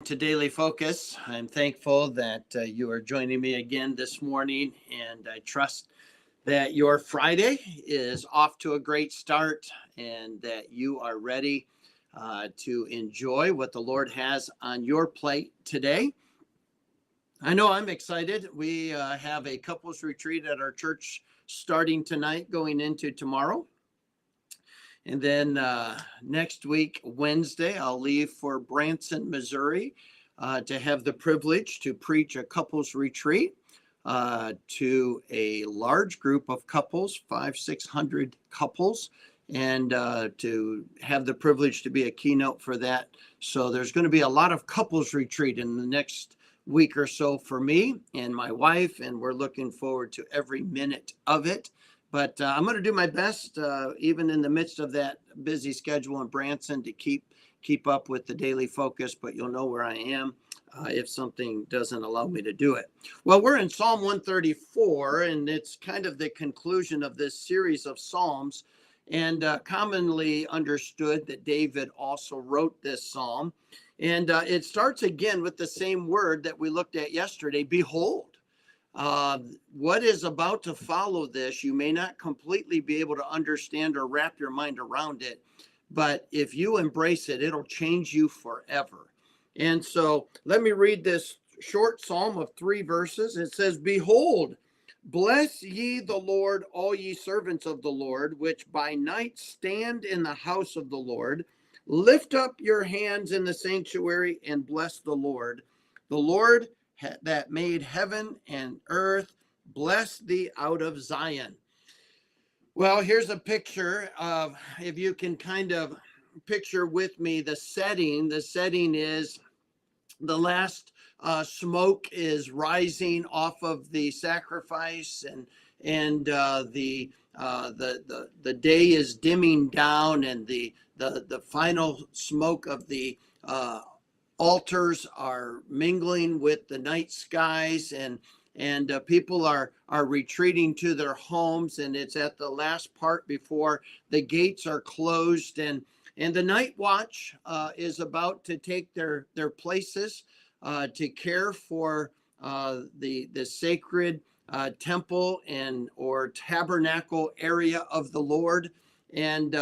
to Daily Focus. I'm thankful that you are joining me again this morning, and I trust that your Friday is off to a great start and that you are ready to enjoy what the Lord has on your plate today. I know I'm excited. We have a couples retreat at our church starting tonight, going into tomorrow. And then next week, Wednesday, I'll leave for Branson, Missouri, to have the privilege to preach a couples retreat to a large group of couples, 500-600 couples, and to have the privilege to be a keynote for that. So there's going to be a lot of couples retreat in the next week or so for me and my wife, and we're looking forward to every minute of it. But I'm going to do my best, even in the midst of that busy schedule in Branson, to keep up with the Daily Focus. But you'll know where I am if something doesn't allow me to do it. Well, we're in Psalm 134, and it's kind of the conclusion of this series of Psalms. And commonly understood that David also wrote this psalm. And it starts again with the same word that we looked at yesterday, behold. What is about to follow this, you may not completely be able to understand or wrap your mind around it, but if you embrace it, it'll change you forever. And so let me read this short psalm of 3 verses. It says, behold, bless ye the Lord, all ye servants of the Lord, which by night stand in the house of the Lord. Lift up your hands in the sanctuary and bless the Lord. The Lord that made heaven and earth, bless thee out of Zion. Well, here's a picture of, if you can kind of picture with me the setting. The setting is the last smoke is rising off of the sacrifice, and the day is dimming down, and the final smoke of the altars are mingling with the night skies, and people are retreating to their homes, and it's at the last part before the gates are closed, and the night watch is about to take their places to care for the sacred temple and or tabernacle area of the Lord, and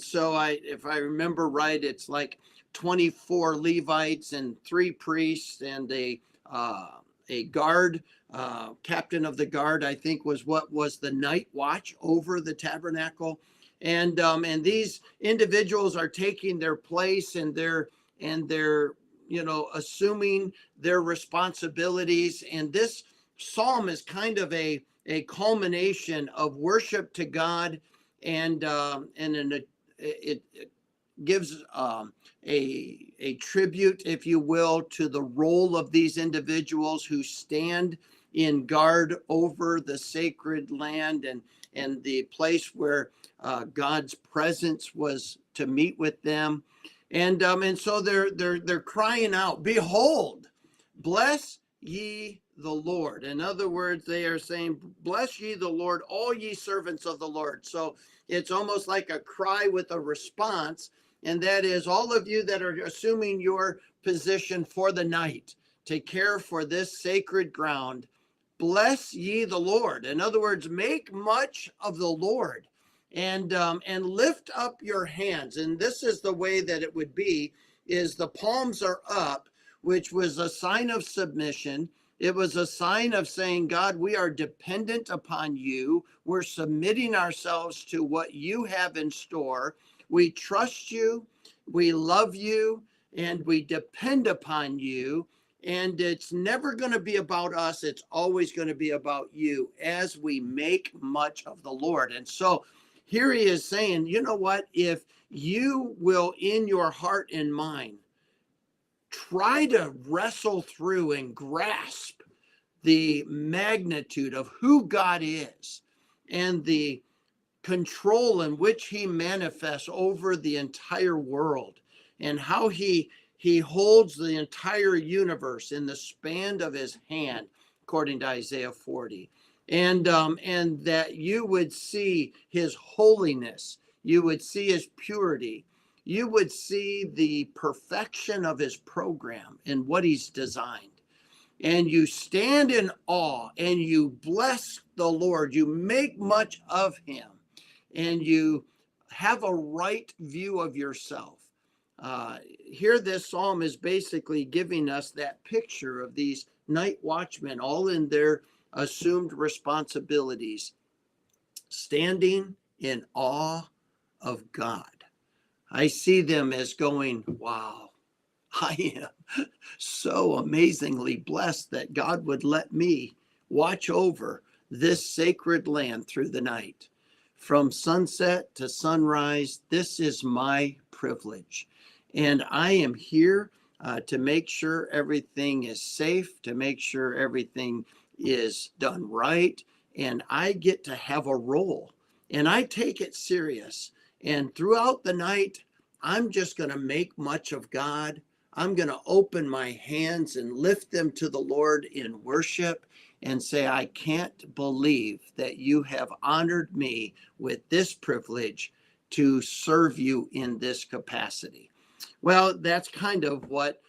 so if I remember right, it's like 24 Levites and 3 priests and a guard, captain of the guard, I think was what was the night watch over the tabernacle. And these individuals are taking their place, and they're assuming their responsibilities. And this psalm is kind of a culmination of worship to God, and it gives a tribute, if you will, to the role of these individuals who stand in guard over the sacred land and the place where God's presence was to meet with them. And so they're crying out, behold, bless ye the Lord. In other words, they are saying, bless ye the Lord, all ye servants of the Lord. So it's almost like a cry with a response. And that is, all of you that are assuming your position for the night to care for this sacred ground, bless ye the Lord. In other words, make much of the Lord, and lift up your hands. And this is the way that it would be, is the palms are up, which was a sign of submission. It was a sign of saying, God, we are dependent upon you. We're submitting ourselves to what you have in store. We trust you, we love you, and we depend upon you. And it's never going to be about us. It's always going to be about you as we make much of the Lord. And so here he is saying, you know what? If you will, in your heart and mind, try to wrestle through and grasp the magnitude of who God is and the control in which he manifests over the entire world, and how he holds the entire universe in the span of his hand, according to Isaiah 40, and that you would see his holiness, you would see his purity, you would see the perfection of his program and what he's designed. And you stand in awe and you bless the Lord. You make much of him and you have a right view of yourself. Here, this psalm is basically giving us that picture of these night watchmen, all in their assumed responsibilities, standing in awe of God. I see them as going, wow, I am so amazingly blessed that God would let me watch over this sacred land through the night. From sunset to sunrise, this is my privilege. And I am here to make sure everything is safe, to make sure everything is done right. And I get to have a role. And I take it serious. And throughout the night, I'm just going to make much of God. I'm going to open my hands and lift them to the Lord in worship and say, I can't believe that you have honored me with this privilege to serve you in this capacity. Well, that's kind of what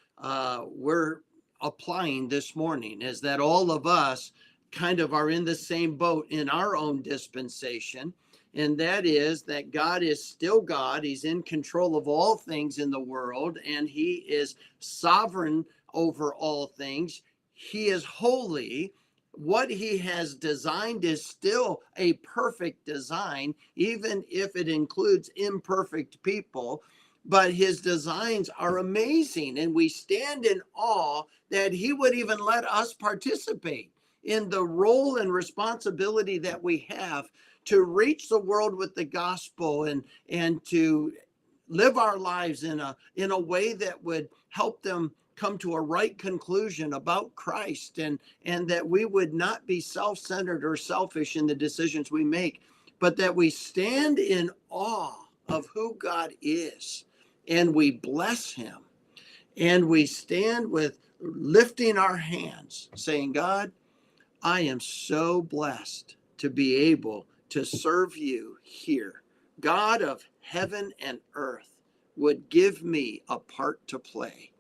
we're applying this morning, is that all of us kind of are in the same boat in our own dispensation. And that is that God is still God. He's in control of all things in the world, and he is sovereign over all things. He is holy. What he has designed is still a perfect design, even if it includes imperfect people. But his designs are amazing, and we stand in awe that he would even let us participate in the role and responsibility that we have to reach the world with the gospel and to live our lives in a way that would help them come to a right conclusion about Christ, and that we would not be self-centered or selfish in the decisions we make, but that we stand in awe of who God is and we bless him, and we stand with lifting our hands saying, God, I am so blessed to be able to serve you here. God of heaven and earth would give me a part to play.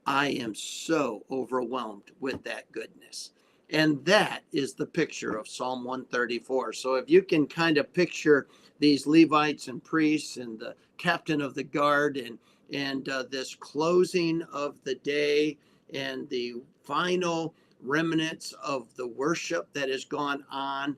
I am so overwhelmed with that goodness. And that is the picture of Psalm 134. So if you can kind of picture these Levites and priests and the captain of the guard and this closing of the day and the final remnants of the worship that has gone on.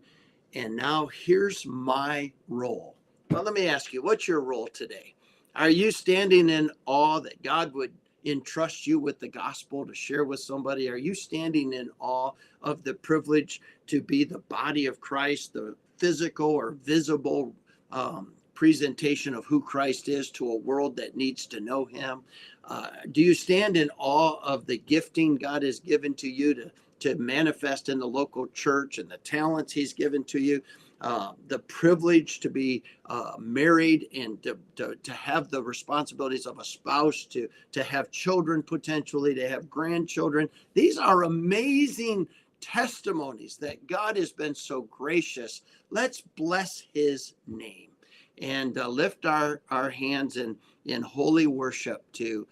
And now here's my role. Well, let me ask you, what's your role today? Are you standing in awe that God would entrust you with the gospel to share with somebody? Are you standing in awe of the privilege to be the body of Christ, the physical or visible presentation of who Christ is to a world that needs to know him? Do you stand in awe of the gifting God has given to you to manifest in the local church and the talents he's given to you? The privilege to be married and to have the responsibilities of a spouse, to have children, potentially to have grandchildren. These are amazing testimonies that God has been so gracious. Let's bless his name and lift our hands in holy worship to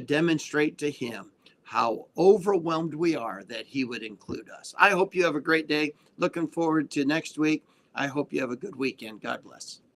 demonstrate to him how overwhelmed we are that he would include us. I hope you have a great day. Looking forward to next week. I hope you have a good weekend. God bless.